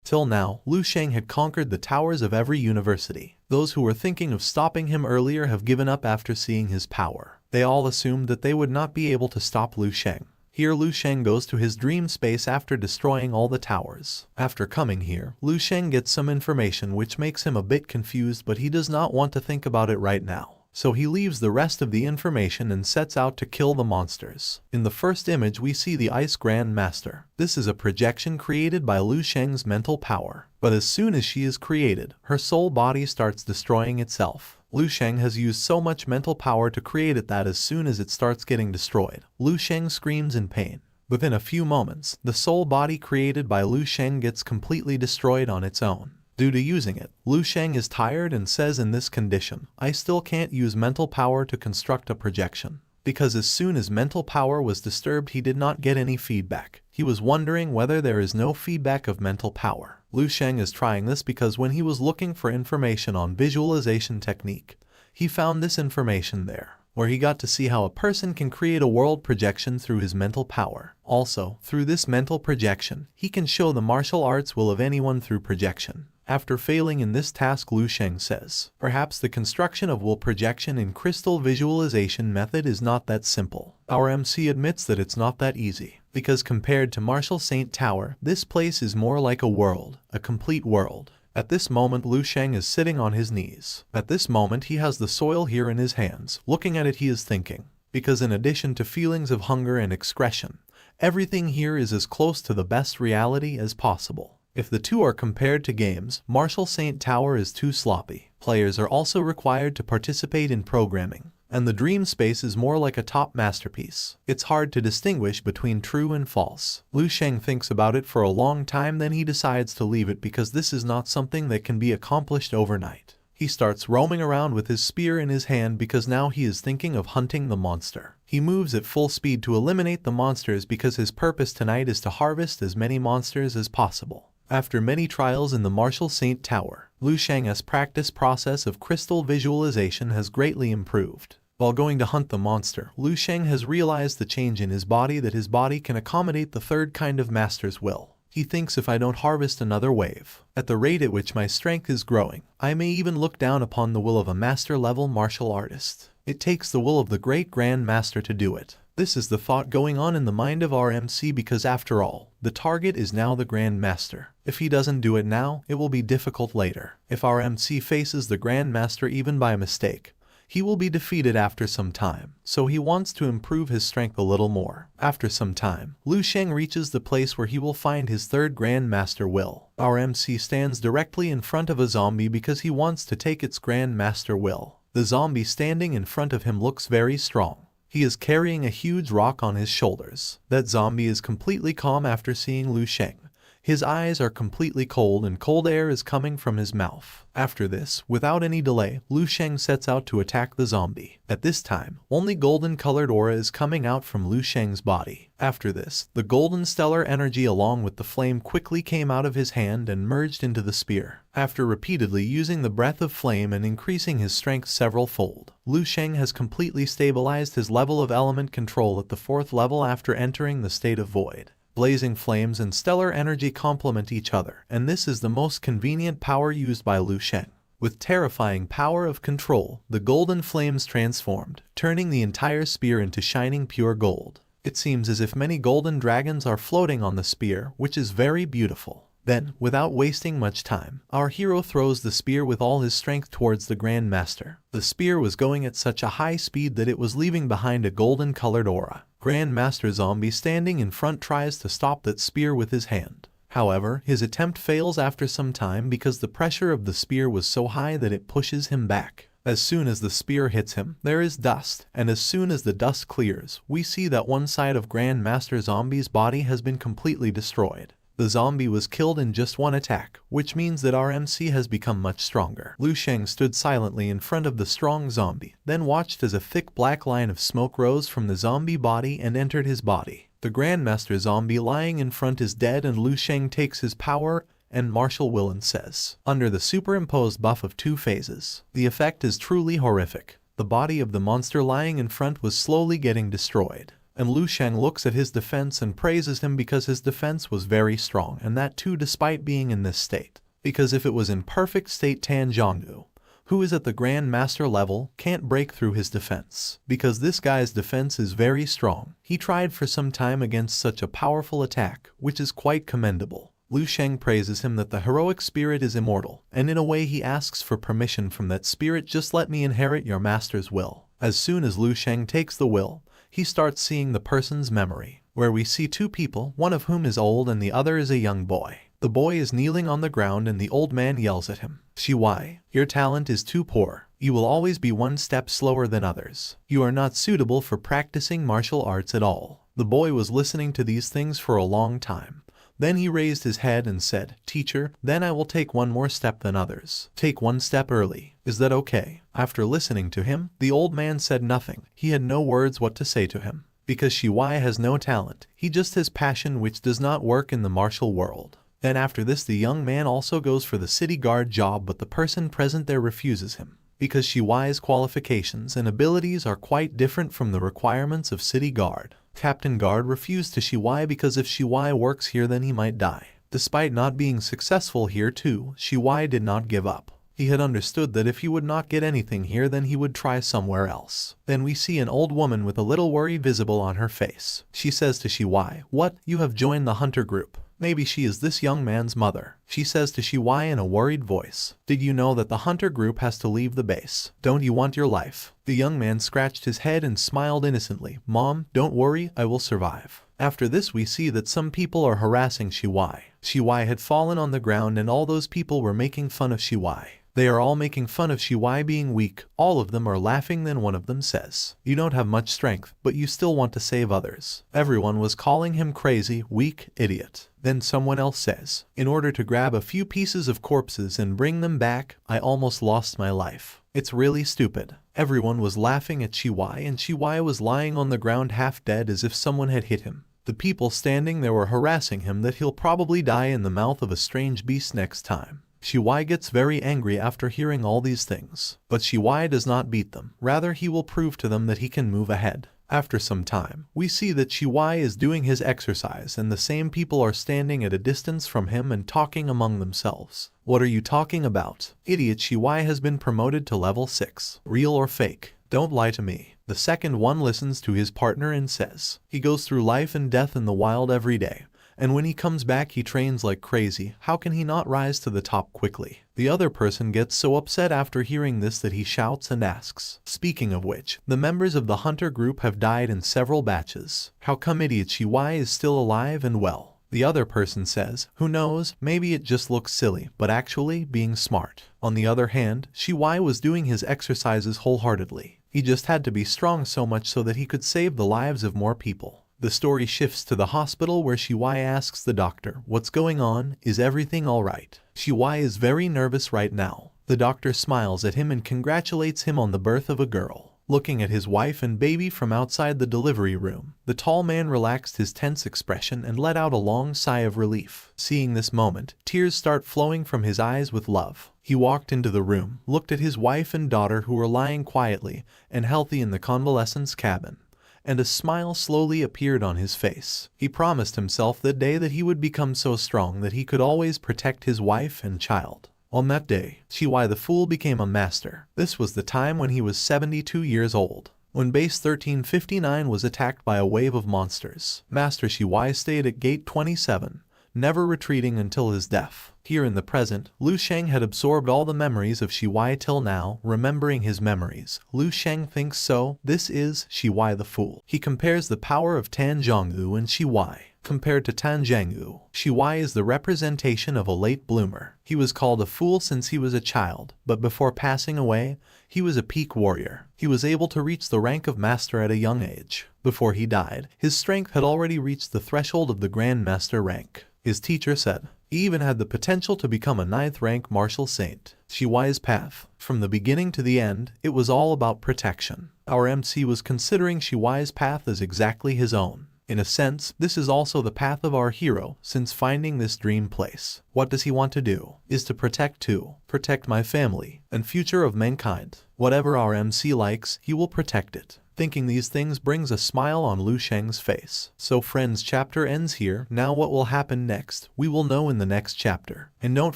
Till now, Liu Sheng had conquered the towers of every university. Those who were thinking of stopping him earlier have given up after seeing his power. They all assumed that they would not be able to stop Liu Sheng. Here Liu Sheng goes to his dream space after destroying all the towers. After coming here, Liu Sheng gets some information which makes him a bit confused, but he does not want to think about it right now. So he leaves the rest of the information and sets out to kill the monsters. In the first image we see the Ice Grand Master. This is a projection created by Liu Sheng's mental power. But as soon as she is created, her soul body starts destroying itself. Liu Sheng has used so much mental power to create it that as soon as it starts getting destroyed, Liu Sheng screams in pain. Within a few moments, the soul body created by Liu Sheng gets completely destroyed on its own. Due to using it, Liu Sheng is tired and says in this condition, I still can't use mental power to construct a projection. Because as soon as mental power was disturbed he did not get any feedback. He was wondering whether there is no feedback of mental power. Liu Sheng is trying this because when he was looking for information on visualization technique, he found this information there, where he got to see how a person can create a world projection through his mental power. Also, through this mental projection, he can show the martial arts will of anyone through projection. After failing in this task, Liu Sheng says, perhaps the construction of will projection in crystal visualization method is not that simple. Our MC admits that it's not that easy, because compared to Martial Saint Tower, this place is more like a world, a complete world. At this moment Liu Sheng is sitting on his knees. At this moment he has the soil here in his hands. Looking at it he is thinking, because in addition to feelings of hunger and excretion, everything here is as close to the best reality as possible. If the two are compared to games, Martial Saint Tower is too sloppy. Players are also required to participate in programming, and the dream space is more like a top masterpiece. It's hard to distinguish between true and false. Liu Sheng thinks about it for a long time, then he decides to leave it because this is not something that can be accomplished overnight. He starts roaming around with his spear in his hand because now he is thinking of hunting the monster. He moves at full speed to eliminate the monsters because his purpose tonight is to harvest as many monsters as possible. After many trials in the Martial Saint Tower, Liu Sheng's practice process of crystal visualization has greatly improved. While going to hunt the monster, Liu Sheng has realized the change in his body, that his body can accommodate the third kind of master's will. He thinks, if I don't harvest another wave, at the rate at which my strength is growing, I may even look down upon the will of a master-level martial artist. It takes the will of the great Grand Master to do it. This is the thought going on in the mind of our MC because after all, the target is now the Grand Master. If he doesn't do it now, it will be difficult later. If our MC faces the Grand Master even by mistake, he will be defeated after some time, so he wants to improve his strength a little more. After some time, Liu Sheng reaches the place where he will find his third Grand Master will. Our MC stands directly in front of a zombie because he wants to take its Grand Master will. The zombie standing in front of him looks very strong. He is carrying a huge rock on his shoulders. That zombie is completely calm after seeing Liu Sheng. His eyes are completely cold and cold air is coming from his mouth. After this, without any delay, Liu Sheng sets out to attack the zombie. At this time, only golden-colored aura is coming out from Liu Sheng's body. After this, the golden stellar energy along with the flame quickly came out of his hand and merged into the spear. After repeatedly using the breath of flame and increasing his strength several-fold, Liu Sheng has completely stabilized his level of element control at the 4th level after entering the state of void. Blazing flames and stellar energy complement each other, and this is the most convenient power used by Liu Sheng. With terrifying power of control, the golden flames transformed, turning the entire spear into shining pure gold. It seems as if many golden dragons are floating on the spear, which is very beautiful. Then, without wasting much time, our hero throws the spear with all his strength towards the Grand Master. The spear was going at such a high speed that it was leaving behind a golden-colored aura. Grand Master Zombie standing in front tries to stop that spear with his hand. However, his attempt fails after some time because the pressure of the spear was so high that it pushes him back. As soon as the spear hits him, there is dust, and as soon as the dust clears, we see that one side of Grand Master Zombie's body has been completely destroyed. The zombie was killed in just one attack, which means that our MC has become much stronger. Liu Sheng stood silently in front of the strong zombie, then watched as a thick black line of smoke rose from the zombie body and entered his body. The Grandmaster Zombie lying in front is dead, and Liu Sheng takes his power and martial will and says, under the superimposed buff of 2 phases, the effect is truly horrific. The body of the monster lying in front was slowly getting destroyed. and Lu Sheng looks at his defense and praises him because his defense was very strong, and that too despite being in this state. Because if it was in perfect state, Tan Zhongyu, who is at the Grand Master level, can't break through his defense. Because this guy's defense is very strong. He tried for some time against such a powerful attack, which is quite commendable. Lu Sheng praises him that the heroic spirit is immortal, and in a way he asks for permission from that spirit, just let me inherit your master's will. As soon as Lu Sheng takes the will, he starts seeing the person's memory, where we see two people, one of whom is old and the other is a young boy. The boy is kneeling on the ground and the old man yells at him, "Shiwai, your talent is too poor. You will always be one step slower than others. You are not suitable for practicing martial arts at all." The boy was listening to these things for a long time. Then he raised his head and said, "Teacher, then I will take one more step than others. Take one step early. Is that okay?" After listening to him, the old man said nothing. He had no words what to say to him. Because Shiwai has no talent, he just has passion which does not work in the martial world. Then after this the young man also goes for the city guard job, but the person present there refuses him. Because Shiwai's qualifications and abilities are quite different from the requirements of city guard. Captain Guard refused to Shiwai because if Shiwai works here then he might die. Despite not being successful here too, Shiwai did not give up. He had understood that if he would not get anything here then he would try somewhere else. Then we see an old woman with a little worry visible on her face. She says to Shiwai, "What? You have joined the hunter group? Maybe she is this young man's mother." She says to Shiwai in a worried voice, "Did you know that the hunter group has to leave the base? Don't you want your life?" The young man scratched his head and smiled innocently. "Mom, don't worry, I will survive." After this we see that some people are harassing Shiwai. Shiwai had fallen on the ground and all those people were making fun of Shiwai. They are all making fun of Shiwai being weak. All of them are laughing. Then one of them says, "You don't have much strength, but you still want to save others." Everyone was calling him crazy, weak, idiot. Then someone else says, "In order to grab a few pieces of corpses and bring them back, I almost lost my life. It's really stupid." Everyone was laughing at Shiwai, and Shiwai was lying on the ground half dead as if someone had hit him. The people standing there were harassing him that he'll probably die in the mouth of a strange beast next time. Shiwai gets very angry after hearing all these things. But Shiwai does not beat them. Rather, he will prove to them that he can move ahead. After some time, we see that Shiwai is doing his exercise and the same people are standing at a distance from him and talking among themselves. "What are you talking about? Idiot, Shiwai has been promoted to level 6. Real or fake? Don't lie to me." The second one listens to his partner and says, "He goes through life and death in the wild every day. And when he comes back he trains like crazy. How can he not rise to the top quickly?" The other person gets so upset after hearing this that he shouts and asks, "Speaking of which, the members of the hunter group have died in several batches. How come idiot Shiwai is still alive and well?" The other person says, "Who knows, maybe it just looks silly, but actually being smart." On the other hand, Shiwai was doing his exercises wholeheartedly. He just had to be strong so much so that he could save the lives of more people. The story shifts to the hospital where Shiwai asks the doctor, "What's going on? Is everything alright?" Shiwai is very nervous right now. The doctor smiles at him and congratulates him on the birth of a girl. Looking at his wife and baby from outside the delivery room, the tall man relaxed his tense expression and let out a long sigh of relief. Seeing this moment, tears start flowing from his eyes with love. He walked into the room, looked at his wife and daughter who were lying quietly and healthy in the convalescence cabin. And a smile slowly appeared on his face. He promised himself that day that he would become so strong that he could always protect his wife and child. On that day, Shiwai the Fool became a master. This was the time when he was 72 years old. When base 1359 was attacked by a wave of monsters, Master Shiwai stayed at gate 27, never retreating until his death. Here in the present, Lu Sheng had absorbed all the memories of Shiwai till now, remembering his memories. Lu Sheng thinks so. This is Shiwai the Fool. He compares the power of Tan Zhongyu and Shiwai. Compared to Tan Zhongyu, Shiwai is the representation of a late bloomer. He was called a fool since he was a child, but before passing away, he was a peak warrior. He was able to reach the rank of master at a young age. Before he died, his strength had already reached the threshold of the Grand Master rank. His teacher said, he even had the potential to become a 9th rank martial saint. Shiwai's path. From the beginning to the end, it was all about protection. Our MC was considering Shiwai's path as exactly his own. In a sense, this is also the path of our hero, since finding this dream place. What does he want to do? Is to protect my family, and future of mankind. Whatever our MC likes, he will protect it. Thinking these things brings a smile on Lu Sheng's face. So friends, chapter ends here. Now what will happen next, we will know in the next chapter. And don't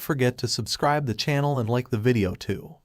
forget to subscribe the channel and like the video too.